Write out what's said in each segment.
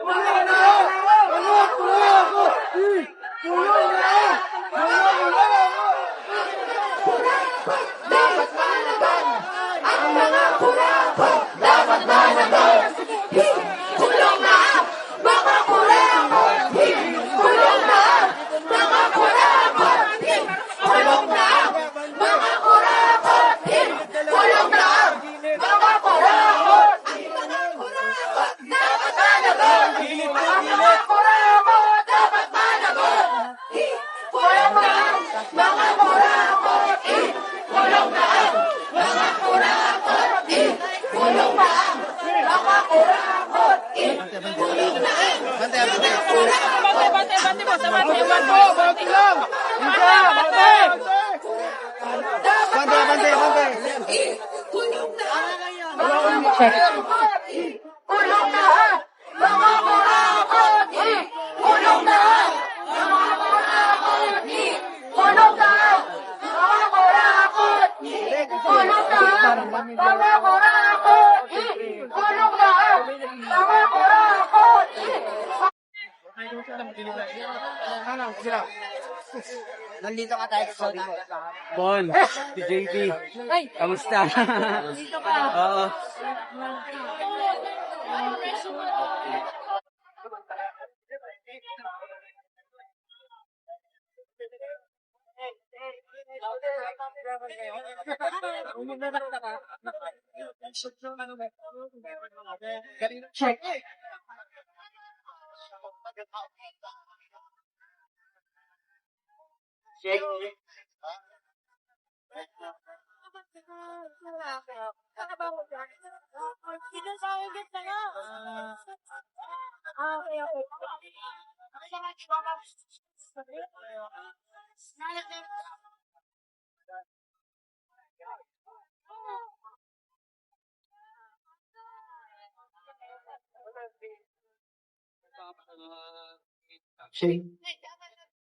Wala na! Wala ako! Wala na! Wala ako! Dapat managan ang mga kurakot. Dapat managan. Kulong na mga kurakot. Kulong na mga kurakot. Kulong na mga kurakot. Kulong na mga kurakot. Ang mga kurakot dapat managan. Ang mga kurakot dapat managan. Kulong na mga kurakot. Kulong na mga kurakot. Kulong na mga kurakot. Kulong na Bante, bante. Bante mo, sa bante, Bante lang! Isa! Bante! Bante, bante, bante. kulong na mga kurakot. Kulong na mga kurakot. Kulong na mga kurakot. Kulong na mga kurakot. Kulong na mga kurakot. Kulong na mga kurakot. Ano, sila? Nandito ka tayo sa Soda. Bon, si JP. Kamusta? Dito ka. Oo. Check. Check. Check.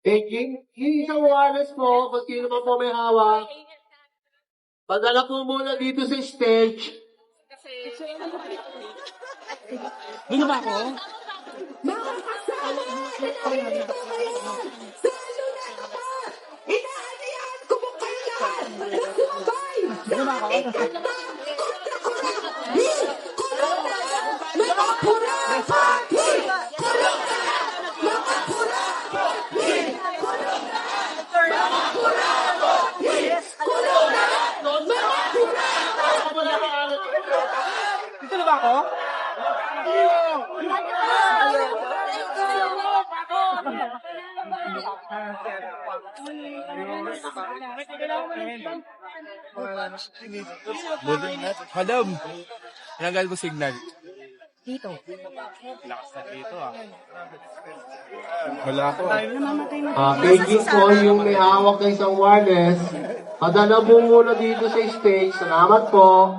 Yung isang wireless po, kung sino man po may hawak, padala po muna dito sa stage. Dito ba ako? Mga kasama, narito kayo sa luneta pa. Inaanyayahan ko po kayo lahat na sumabay sa ating kanta kontra kurakot. Kulong na mga kurakot. Kulong na mga kurakot. Kulong na mga kurakot. Kulong na mga kurakot. Dito na ba ako? Madam, tinagal ko signal. Dito. Lakas na dito ah. Wala ko. Beijing po yung may hawak ng isang wireless. Padala po muna dito sa stage. Salamat po.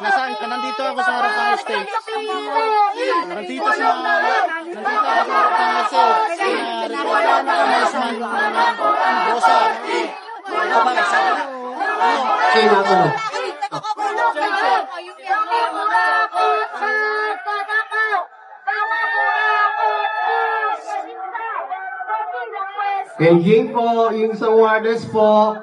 Nasaan ka? Nandito ako sa harap ng stage. Nandito ako sa harap ng stage. Rosa. Okay, nakulo. Beijing po, yung isang wireless po.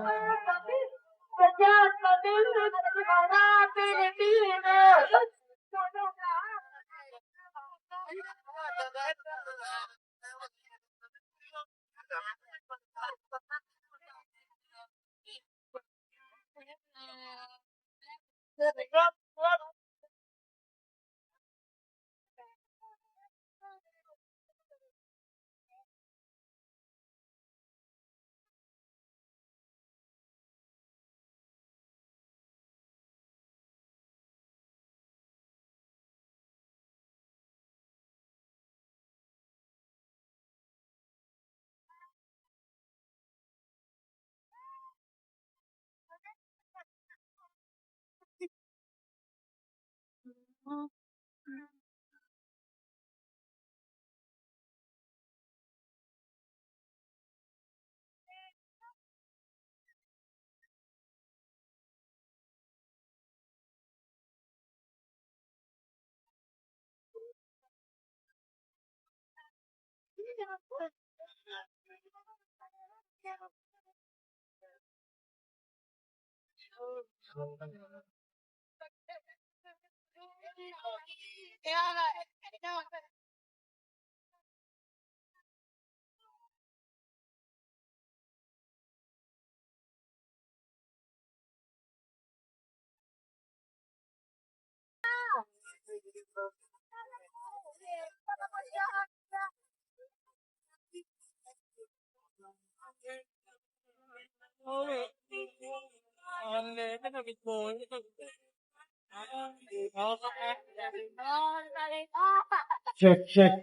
Check, check.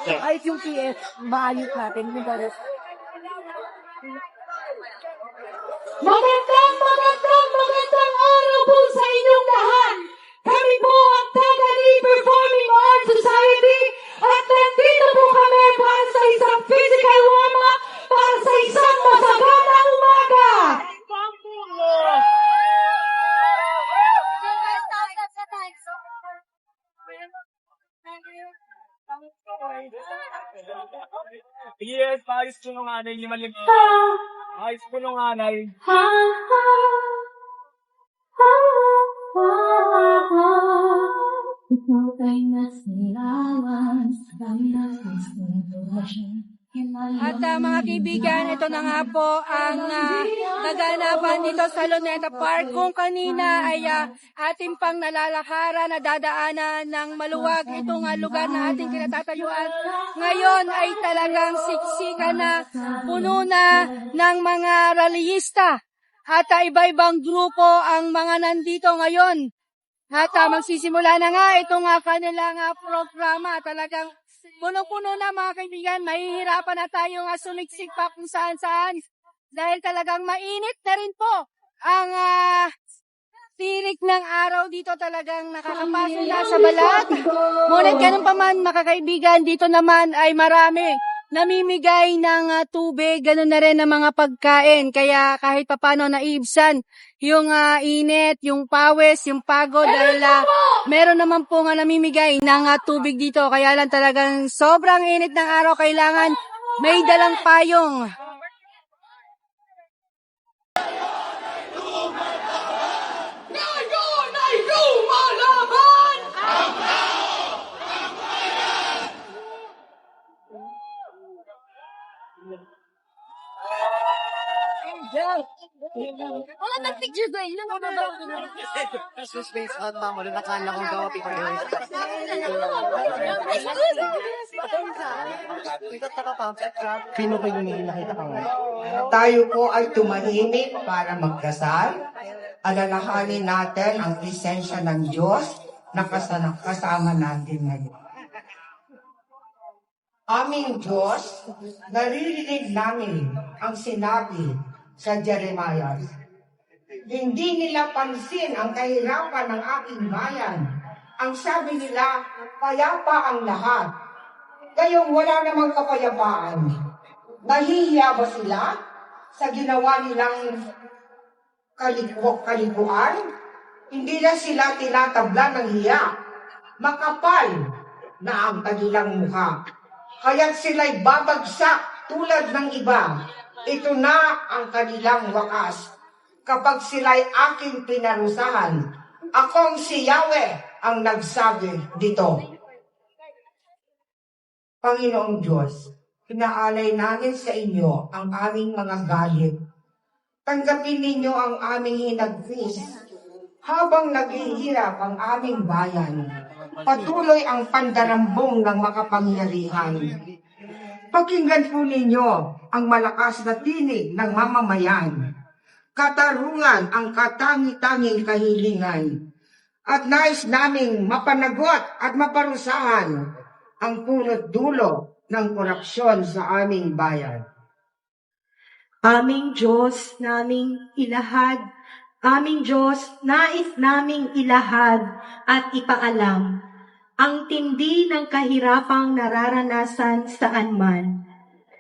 Ay, yung PS, maayos natin. Magandang araw po sa inyong lahat. Kami po ang Tagali Performing Arts Society at nandito po kami para sa isang physical warm-up para sa isang masaganang umaga. Yes, maayos po nung anay, 5-5. Maayos po nung anay. Ikaw ay nasilawan sa ganda ng sitwasyon. At mga kaibigan, ito na nga po ang kaganapan dito sa Luneta Park. Kung kanina ay ating pang nalalakaran na dadaanan ng maluwag itong lugar na ating kinatatayuan. Ngayon ay talagang siksikan na, puno na ng mga rallyista. At iba-ibang grupo ang mga nandito ngayon. At magsisimula na nga itong kanilang programa. Talagang puno-puno na mga kaibigan, mahihirapan na tayong sumiksik pa kung saan-saan. Dahil talagang mainit na rin po ang tirik ng araw dito, talagang nakakapaso na sa balat. Ngunit ganun pa man mga kaibigan, dito naman ay marami namimigay ng tubig, ganun na rin ang mga pagkain. Kaya kahit papano naibsan yung init, yung pawis, yung pagod, dahil meron naman po nga namimigay ng tubig dito. Kaya lang talagang sobrang init ng araw, kailangan may dalang payong. Wala nang picture ba? Ilan na ba? Space out ba mo? Nakala kong gawa picture. Sino ba yung nakita ka nga? Tayo po ay tumahimik para magdasal. Alalahanin natin ang presensya ng Diyos na kasama natin ngayon. Aming Diyos, naririnig namin ang sinabi sa Jeremiah. Hindi nila pansin ang kahirapan ng aking bayan. Ang sabi nila, payapa ang lahat. Ngayong wala namang kapayapaan. Nahihiya ba sila sa ginawa nilang kalikuan? Hindi na sila tinatabla ng hiya. Makapal na ang kanilang mukha. Kaya't sila'y babagsak tulad ng iba. Ito na ang kanilang wakas. Kapag sila'y aking pinarusahan, akong si Yahweh ang nagsabi dito. Panginoong Diyos, pinaalay namin sa inyo ang aming mga galit. Tanggapin ninyo ang aming hinagpis habang naghihirap ang aming bayan. Patuloy ang pandarambong ng makapangyarihan. Pakinggan po ninyo ang malakas na tinig ng mamamayan. Katarungan ang katangi-tanging kahilingan. At nais naming mapanagot at maparusahan ang punot dulo ng korupsyon sa aming bayan. Aming Diyos naming ilahad, aming Diyos nais naming ilahad at ipaalam ang tindi ng kahirapang nararanasan saan man.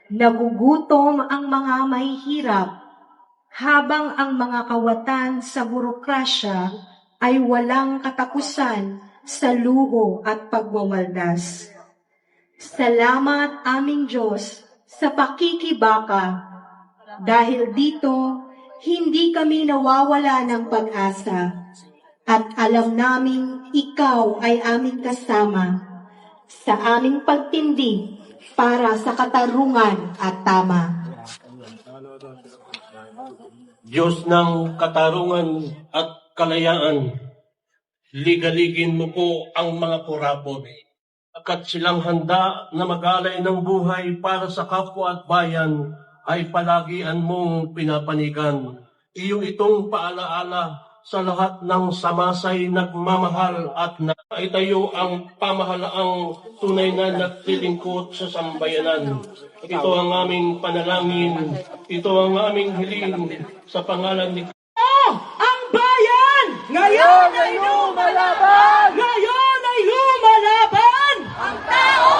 Nagugutom ang mga mahihirap, habang ang mga kawatan sa burokrasya ay walang katapusan sa luho at pagwawaldas. Salamat aming Diyos sa pakikibaka. Dahil dito, hindi kami nawawala ng pag-asa at alam naming ikaw ay aming kasama sa aming pagtindi para sa katarungan at tama. Diyos ng katarungan at kalayaan, ligaligin mo po ang mga kurapot, agkat silang handa na mag-alay ng buhay para sa kapwa at bayan, ay palagian mong pinapanigan. Iyo itong paalaala sa lahat ng samasay nagmamahal at naitayo ang pamahalaang tunay na naglilingkod sa sambayanan. Ito ang aming panalangin, ito ang aming hiling sa pangalan ni Ang bayan! Ngayon ay lumalaban! Ngayon ay lumalaban! Ang tao!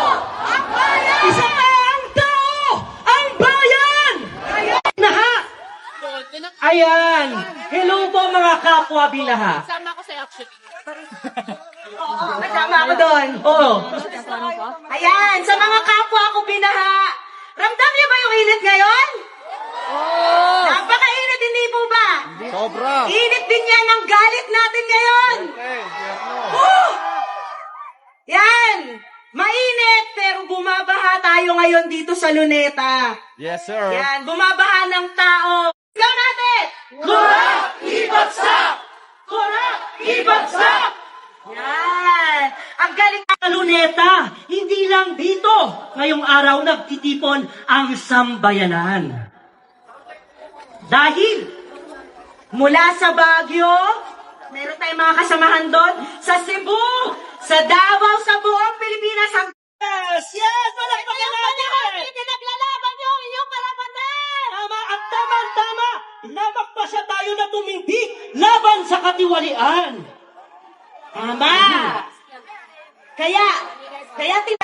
Ang bayan! Isa pa ang tao! Ang bayan! Lahat! Ayan! Hello po mga kapwa binaha! Sama ko sa action. Kasama ako doon. Oo. Ayan, sa mga kapwa ko binaha, ramdam niyo ba yung init ngayon? Oo. Napakainit, hindi po ba? Sobra. Init din yan ang galit natin ngayon. Yan. Mainit, pero bumabaha tayo ngayon dito sa Luneta. Yes, sir. Yan, bumabaha ng tao. Ikaw natin! Kurap! Ibagsak! Kurap! Ibagsak! Yan! Ang galing ng Luneta, hindi lang dito. Ngayong araw nagtitipon ang sambayanan. Dahil mula sa Baguio, meron tayong mga kasamahan doon, sa Cebu, sa Davao, sa buong Pilipinas. Yes! Palakpakan natin! Pinaglalaban niyo ang inyong karapatan! Tama at tama-tama! Namagpasya tayo na tumindig laban sa katiwalian! Tama! Kaya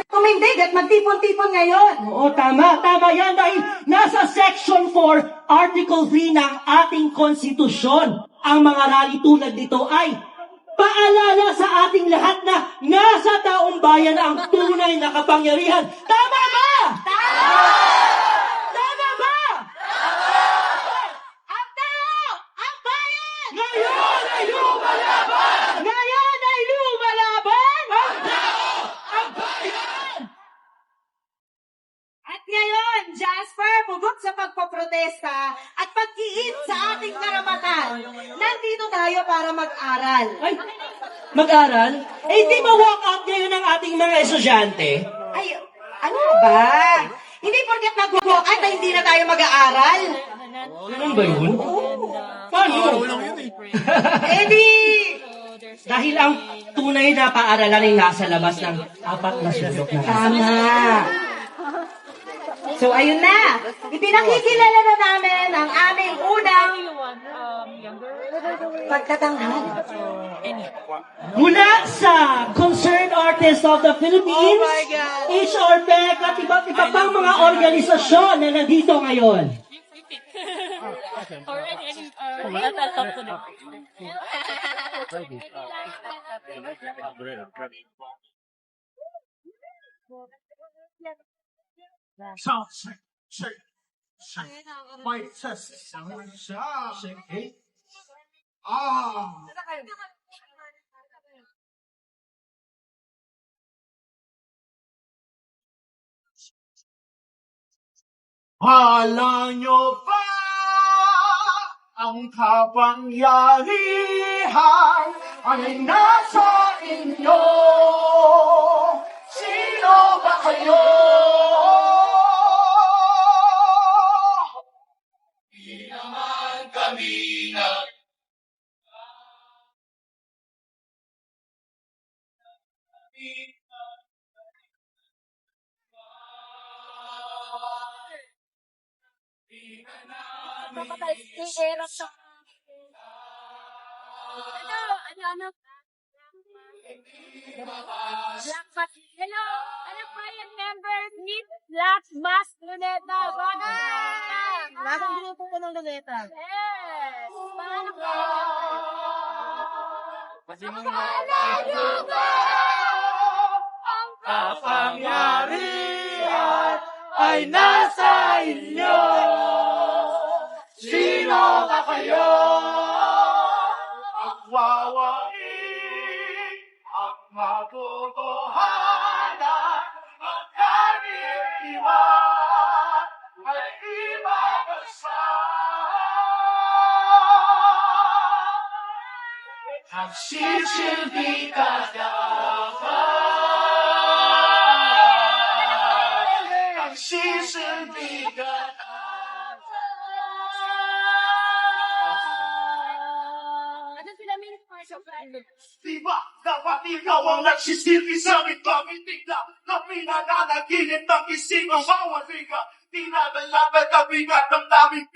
tumindig at magtipon-tipon ngayon. Oo, tama yan dahil nasa Section 4, Article 3 ng ating konstitusyon. Ang mga rally tulad nito ay paalala sa ating lahat na nasa taong bayan ang tunay na kapangyarihan. Tama ba? Tama ba? Ang tao! Ang bayan! Ngayon ay lumalaban! Ngayon ay lumalaban! Ang tao! Ang bayan! At ngayon, Jasper, pugot sa pagpaprotesta at pag-iit sa ating karapatan. Nandito tayo para mag-aral. Ay, mag-aral? Eh, di ba walk out ngayon ng ating mga estudyante? Ay, ano ba? Hindi porket nag-walk out ay hindi na tayo mag-aaral. Ganun ba yun? Paano? Eh di, dahil ang tunay na paaralan ay nasa labas ng 4 na sulok na. Tama. So, ayun na. Ipinakikilala na namin ang aming unang pagtatanghal. Mula sa Concerned Artists of the Philippines, HR Beck at iba't iba pang mga organisasyon na nandito ngayon. Or I'll talk to them. Alam nyo ba ang kapangyarihan ay nasa inyo? Sino ba kayo? Papatay sa ano? Black Mass. Hello, ano po yung members ni Black Mass Luneta? Nasa grupo ko ng Luneta. Yes! Paano po? Kapangyarihan ay nasa inyo. Sino ka kayo? Ang wawain, ang matotohanan, ang karaniwan ay ibagasan. Ang sisilbi ka dapat. Ang sisilbi ka Ano sila minister sa Diba, dapat ikaw ang nagsisilbi sa aming pamitigla na pinananaginip ng isip ang bawat liga. Di na nalaman kami at ang daming